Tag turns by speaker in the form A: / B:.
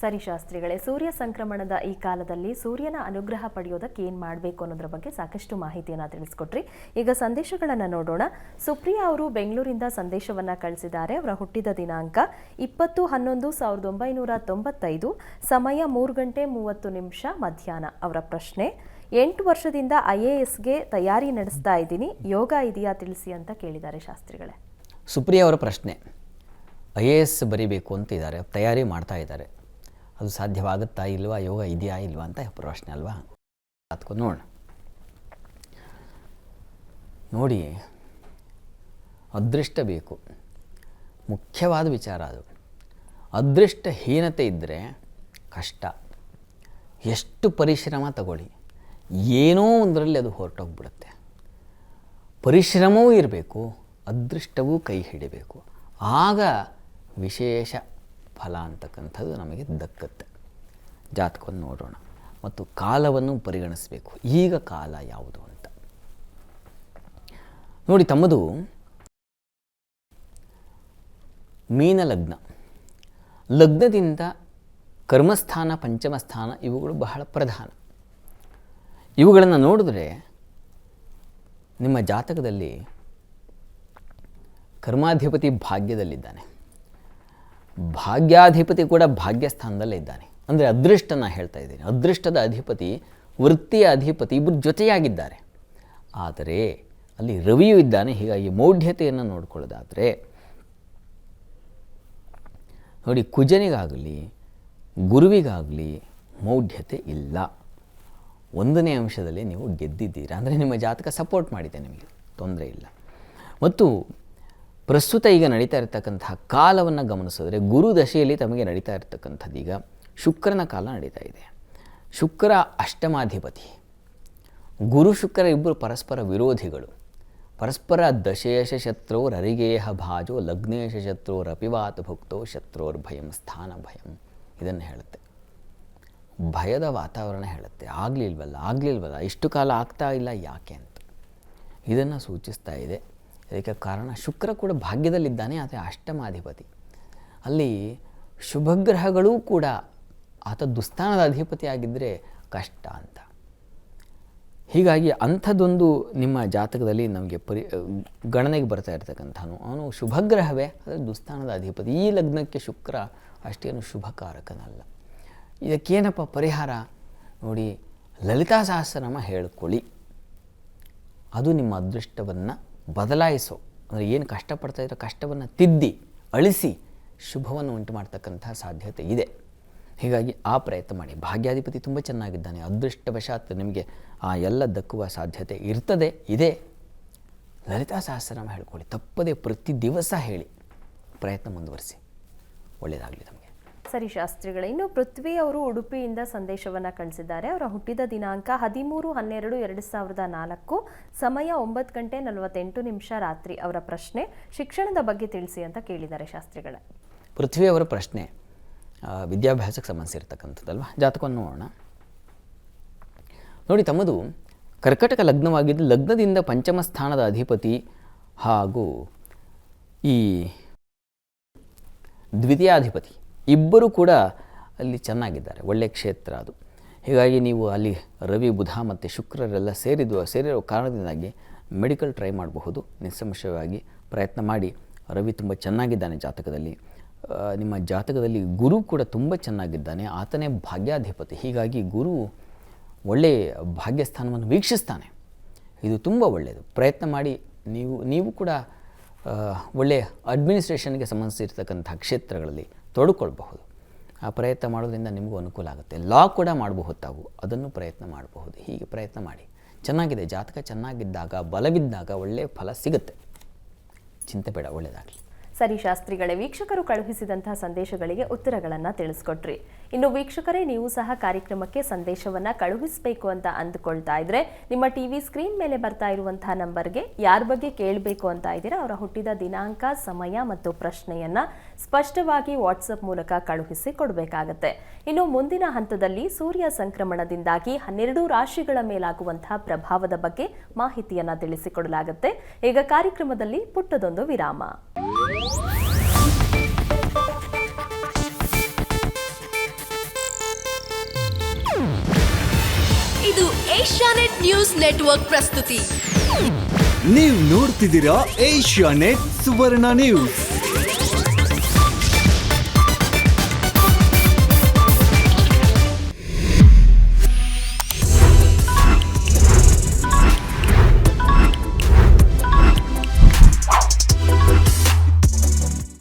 A: ಸರಿ ಶಾಸ್ತ್ರಿಗಳೇ, ಸೂರ್ಯ ಸಂಕ್ರಮಣದ ಈ ಕಾಲದಲ್ಲಿ ಸೂರ್ಯನ ಅನುಗ್ರಹ ಪಡೆಯೋದಕ್ಕೆ ಏನು ಮಾಡಬೇಕು ಅನ್ನೋದ್ರ ಬಗ್ಗೆ ಸಾಕಷ್ಟು ಮಾಹಿತಿಯನ್ನು ತಿಳಿಸ್ಕೊಟ್ರಿ. ಈಗ ಸಂದೇಶಗಳನ್ನು ನೋಡೋಣ. ಸುಪ್ರಿಯಾ ಅವರು ಬೆಂಗಳೂರಿಂದ ಸಂದೇಶವನ್ನು ಕಳಿಸಿದ್ದಾರೆ. ಅವರ ಹುಟ್ಟಿದ ದಿನಾಂಕ 20/11/1995, ಸಮಯ 3:30 ಮಧ್ಯಾಹ್ನ. ಅವರ ಪ್ರಶ್ನೆ: 8 ವರ್ಷದಿಂದ IASಗೆ ತಯಾರಿ ನಡೆಸ್ತಾ ಇದ್ದೀನಿ, ಯೋಗ ಇದೆಯಾ ತಿಳಿಸಿ ಅಂತ ಕೇಳಿದ್ದಾರೆ ಶಾಸ್ತ್ರಿಗಳೇ.
B: ಸುಪ್ರಿಯಾ ಅವರ ಪ್ರಶ್ನೆ, IAS ಬರೀಬೇಕು ಅಂತಿದ್ದಾರೆ, ತಯಾರಿ ಮಾಡ್ತಾ ಇದ್ದಾರೆ. ಅದು ಸಾಧ್ಯವಾಗುತ್ತಾ ಇಲ್ವಾ, ಯೋಗ ಇದೆಯಾ ಇಲ್ವಾ ಅಂತ ಪ್ರಶ್ನೆ ಅಲ್ವಾ? ಅದಕ್ಕೊಂದು ನೋಡಿ, ಅದೃಷ್ಟ ಬೇಕು, ಮುಖ್ಯವಾದ ವಿಚಾರ ಅದು. ಅದೃಷ್ಟಹೀನತೆ ಇದ್ದರೆ ಕಷ್ಟ. ಎಷ್ಟು ಪರಿಶ್ರಮ ತಗೊಳ್ಳಿ, ಏನೋ ಒಂದರಲ್ಲಿ ಅದು ಹೊರಟೋಗ್ಬಿಡುತ್ತೆ. ಪರಿಶ್ರಮವೂ ಇರಬೇಕು, ಅದೃಷ್ಟವೂ ಕೈ ಹಿಡಿಬೇಕು. ಆಗ ವಿಶೇಷ ಫಲ ಅಂತಕ್ಕಂಥದ್ದು ನಮಗೆ ದಕ್ಕತ್ತೆ. ಜಾತಕವನ್ನು ನೋಡೋಣ ಮತ್ತು ಕಾಲವನ್ನು ಪರಿಗಣಿಸಬೇಕು. ಈಗ ಕಾಲ ಯಾವುದು ಅಂತ ನೋಡಿ. ತಮ್ಮದು ಮೀನ ಲಗ್ನ. ಲಗ್ನದಿಂದ ಕರ್ಮಸ್ಥಾನ, ಪಂಚಮಸ್ಥಾನ ಇವುಗಳು ಬಹಳ ಪ್ರಧಾನ. ಇವುಗಳನ್ನು ನೋಡಿದ್ರೆ ನಿಮ್ಮ ಜಾತಕದಲ್ಲಿ ಕರ್ಮಾಧಿಪತಿ ಭಾಗ್ಯದಲ್ಲಿದ್ದಾನೆ, ಭಾಗ್ಯಾಧಿಪತಿ ಕೂಡ ಭಾಗ್ಯಸ್ಥಾನದಲ್ಲೇ ಇದ್ದಾನೆ. ಅಂದರೆ ಅದೃಷ್ಟನ ಹೇಳ್ತಾ ಇದ್ದೀನಿ. ಅದೃಷ್ಟದ ಅಧಿಪತಿ, ವೃತ್ತಿಯ ಅಧಿಪತಿ ಇಬ್ಬರು ಜೊತೆಯಾಗಿದ್ದಾರೆ. ಆದರೆ ಅಲ್ಲಿ ರವಿಯೂ ಇದ್ದಾನೆ. ಹೀಗಾಗಿ ಮೌಢ್ಯತೆಯನ್ನು ನೋಡಿಕೊಳ್ಳೋದಾದರೆ ನೋಡಿ, ಕುಜನಿಗಾಗಲಿ ಗುರುವಿಗಾಗಲಿ ಮೌಢ್ಯತೆ ಇಲ್ಲ. 1ನೇ ಅಂಶದಲ್ಲಿ ನೀವು ಗೆದ್ದಿದ್ದೀರಾ. ಅಂದರೆ ನಿಮ್ಮ ಜಾತಕ ಸಪೋರ್ಟ್ ಮಾಡಿದೆ, ನಿಮಗೆ ತೊಂದರೆ ಇಲ್ಲ. ಮತ್ತು ಪ್ರಸ್ತುತ ಈಗ ನಡೀತಾ ಇರತಕ್ಕಂತಹ ಕಾಲವನ್ನು ಗಮನಿಸಿದ್ರೆ, ಗುರು ದಶೆಯಲ್ಲಿ ತಮಗೆ ನಡೀತಾ ಇರತಕ್ಕಂಥದ್ದು ಈಗ ಶುಕ್ರನ ಕಾಲ ನಡೀತಾ ಇದೆ. ಶುಕ್ರ ಅಷ್ಟಮಾಧಿಪತಿ. ಗುರು ಶುಕ್ರ ಇಬ್ಬರು ಪರಸ್ಪರ ವಿರೋಧಿಗಳು. ಪರಸ್ಪರ ದಶೇಶ ಶತ್ರುರ್ ಹರಿಗೇಹ ಭಾಜೋ ಲಗ್ನೇಶ ಶತ್ರುರ್ ಅಪಿವಾತ ಭುಕ್ತೋ ಶತ್ರುರ್ ಭಯಂ ಸ್ಥಾನ ಭಯಂ. ಇದನ್ನು ಹೇಳುತ್ತೆ, ಭಯದ ವಾತಾವರಣ ಹೇಳುತ್ತೆ. ಆಗಲಿಲ್ವಲ್ಲ, ಇಷ್ಟು ಕಾಲ ಆಗ್ತಾ ಇಲ್ಲ, ಯಾಕೆ ಅಂತ ಇದನ್ನು ಸೂಚಿಸ್ತಾ ಇದೆ. ಇದಕ್ಕೆ ಕಾರಣ ಶುಕ್ರ ಕೂಡ ಭಾಗ್ಯದಲ್ಲಿದ್ದಾನೆ, ಆದರೆ ಅಷ್ಟಮಾಧಿಪತಿ. ಅಲ್ಲಿ ಶುಭಗ್ರಹಗಳೂ ಕೂಡ ಆತ ದುಸ್ಥಾನದ ಅಧಿಪತಿ ಆಗಿದ್ದರೆ ಕಷ್ಟ ಅಂತ. ಹೀಗಾಗಿ ಅಂಥದ್ದೊಂದು ನಿಮ್ಮ ಜಾತಕದಲ್ಲಿ ನಮಗೆ ಗಣನೆಗೆ ಬರ್ತಾ ಇರ್ತಕ್ಕಂಥನು ಅವನು ಶುಭಗ್ರಹವೇ, ಆದರೆ ದುಸ್ಥಾನದ ಅಧಿಪತಿ. ಈ ಲಗ್ನಕ್ಕೆ ಶುಕ್ರ ಅಷ್ಟೇನು ಶುಭಕಾರಕನಲ್ಲ. ಇದಕ್ಕೇನಪ್ಪ ಪರಿಹಾರ ನೋಡಿ, ಲಲಿತಾ ಸಹಸ್ರನಾಮ ಹೇಳ್ಕೊಳ್ಳಿ. ಅದು ನಿಮ್ಮ ಅದೃಷ್ಟವನ್ನು ಬದಲಾಯಿಸೋ, ಅಂದರೆ ಏನು ಕಷ್ಟಪಡ್ತಾ ಇರೋ ಕಷ್ಟವನ್ನು ತಿದ್ದಿ ಅಳಿಸಿ ಶುಭವನ್ನು ಉಂಟು ಮಾಡ್ತಕ್ಕಂಥ ಸಾಧ್ಯತೆ ಇದೆ. ಹೀಗಾಗಿ ಆ ಪ್ರಯತ್ನ ಮಾಡಿ. ಭಾಗ್ಯಾಧಿಪತಿ ತುಂಬ ಚೆನ್ನಾಗಿದ್ದಾನೆ. ಅದೃಷ್ಟವಶಾತ್ ನಿಮಗೆ ಆ ಎಲ್ಲ ದಕ್ಕುವ ಸಾಧ್ಯತೆ ಇದೆ. ಲಲಿತಾ ಸಹಸ್ರನಾಮ ಹೇಳ್ಕೊಳ್ಳಿ, ತಪ್ಪದೇ ಪ್ರತಿ ದಿವಸ ಹೇಳಿ, ಪ್ರಯತ್ನ ಮುಂದುವರಿಸಿ. ಒಳ್ಳೆಯದಾಗಲಿ ನಮಗೆ.
A: ಸರಿ ಶಾಸ್ತ್ರಿಗಳೇ, ಇನ್ನು ಪೃಥ್ವಿ ಅವರು ಉಡುಪಿಯಿಂದ ಸಂದೇಶವನ್ನು ಕಳಿಸಿದ್ದಾರೆ. ಅವರ ಹುಟ್ಟಿದ ದಿನಾಂಕ 13/12/2004, ಸಮಯ 9:48 ರಾತ್ರಿ. ಅವರ ಪ್ರಶ್ನೆ: ಶಿಕ್ಷಣದ ಬಗ್ಗೆ ತಿಳಿಸಿ ಅಂತ ಕೇಳಿದ್ದಾರೆ ಶಾಸ್ತ್ರಿಗಳೇ.
B: ಪೃಥ್ವಿ ಅವರ ಪ್ರಶ್ನೆ ವಿದ್ಯಾಭ್ಯಾಸಕ್ಕೆ ಸಂಬಂಧಿಸಿರ್ತಕ್ಕಂಥದ್ದಲ್ವ. ಜಾತಕವನ್ನು ನೋಡೋಣ. ನೋಡಿ, ತಮ್ಮದು ಕರ್ಕಟಕ ಲಗ್ನವಾಗಿದ್ದು, ಲಗ್ನದಿಂದ ಪಂಚಮ ಸ್ಥಾನದ ಅಧಿಪತಿ ಹಾಗೂ ಈ ದ್ವಿತೀಯಾಧಿಪತಿ ಇಬ್ಬರು ಕೂಡ ಅಲ್ಲಿ ಚೆನ್ನಾಗಿದ್ದಾರೆ. ಒಳ್ಳೆಯ ಕ್ಷೇತ್ರ ಅದು. ಹೀಗಾಗಿ ನೀವು ಅಲ್ಲಿ ರವಿ, ಬುಧ ಮತ್ತು ಶುಕ್ರರೆಲ್ಲ ಸೇರಿರೋ ಕಾರಣದಿಂದಾಗಿ ಮೆಡಿಕಲ್ ಟ್ರೈ ಮಾಡಬಹುದು. ನಿಸ್ಸಂಶಯವಾಗಿ ಪ್ರಯತ್ನ ಮಾಡಿ. ರವಿ ತುಂಬ ಚೆನ್ನಾಗಿದ್ದಾನೆ ಜಾತಕದಲ್ಲಿ. ನಿಮ್ಮ ಜಾತಕದಲ್ಲಿ ಗುರು ಕೂಡ ತುಂಬ ಚೆನ್ನಾಗಿದ್ದಾನೆ, ಆತನೇ ಭಾಗ್ಯಾಧಿಪತಿ. ಹೀಗಾಗಿ ಗುರು ಒಳ್ಳೆಯ ಭಾಗ್ಯಸ್ಥಾನವನ್ನು ವೀಕ್ಷಿಸ್ತಾನೆ. ಇದು ತುಂಬ ಒಳ್ಳೆಯದು. ಪ್ರಯತ್ನ ಮಾಡಿ. ನೀವು ಕೂಡ ಒಳ್ಳೆಯ ಅಡ್ಮಿನಿಸ್ಟ್ರೇಷನ್ಗೆ ಸಂಬಂಧಿಸಿರ್ತಕ್ಕಂಥ ಕ್ಷೇತ್ರಗಳಲ್ಲಿ ತೊಡಕೊಳ್ಬಹುದು. ಆ ಪ್ರಯತ್ನ ಮಾಡೋದ್ರಿಂದ ನಿಮಗೂ ಅನುಕೂಲ ಆಗುತ್ತೆ. ಲಾ ಕೂಡ ಮಾಡಬಹುದು ತಾವು, ಅದನ್ನು ಪ್ರಯತ್ನ ಮಾಡಬಹುದು. ಹೀಗೆ ಪ್ರಯತ್ನ ಮಾಡಿ. ಚೆನ್ನಾಗಿದೆ ಜಾತಕ. ಚೆನ್ನಾಗಿದ್ದಾಗ, ಬಲವಿದ್ದಾಗ ಒಳ್ಳೆಯ ಫಲ ಸಿಗುತ್ತೆ. ಚಿಂತೆ ಬೇಡ, ಒಳ್ಳೆಯದಾಗಲಿ.
A: ಸರಿ ಶಾಸ್ತ್ರಿಗಳೇ, ವೀಕ್ಷಕರು ಕಳುಹಿಸಿದಂತಹ ಸಂದೇಶಗಳಿಗೆ ಉತ್ತರಗಳನ್ನು ತಿಳಿಸ್ಕೊಟ್ರಿ. ಇನ್ನು ವೀಕ್ಷಕರೇ, ನೀವು ಸಹ ಕಾರ್ಯಕ್ರಮಕ್ಕೆ ಸಂದೇಶವನ್ನು ಕಳುಹಿಸಬೇಕು ಅಂತ ಅಂದುಕೊಳ್ತಾ ಇದ್ರೆ, ನಿಮ್ಮ ಟಿವಿ ಸ್ಕ್ರೀನ್ ಮೇಲೆ ಬರ್ತಾ ಇರುವಂತಹ ನಂಬರ್ಗೆ ಯಾರ ಬಗ್ಗೆ ಕೇಳಬೇಕು ಅಂತ ಇದ್ದೀರಾ ಅವರ ಹುಟ್ಟಿದ ದಿನಾಂಕ, ಸಮಯ ಮತ್ತು ಪ್ರಶ್ನೆಯನ್ನ ಸ್ಪಷ್ಟವಾಗಿ ವಾಟ್ಸಪ್ ಮೂಲಕ ಕಳುಹಿಸಿ ಕೊಡಬೇಕಾಗತ್ತೆ. ಇನ್ನು ಮುಂದಿನ ಹಂತದಲ್ಲಿ ಸೂರ್ಯ ಸಂಕ್ರಮಣದಿಂದಾಗಿ 12 ರಾಶಿಗಳ ಮೇಲಾಗುವಂತಹ ಪ್ರಭಾವದ ಬಗ್ಗೆ ಮಾಹಿತಿಯನ್ನ ತಿಳಿಸಿಕೊಡಲಾಗುತ್ತೆ. ಈಗ ಕಾರ್ಯಕ್ರಮದಲ್ಲಿ ಪುಟ್ಟದೊಂದು ವಿರಾಮ.
C: ಏಷ್ಯಾನೆಟ್ ನ್ಯೂಸ್ ನೆಟ್ವರ್ಕ್ ಪ್ರಸ್ತುತಿ.
D: ನೀವು ನೋಡ್ತಿದ್ದೀರಾ ಏಷ್ಯಾನೆಟ್ ಸುವರ್ಣ ನ್ಯೂಸ್.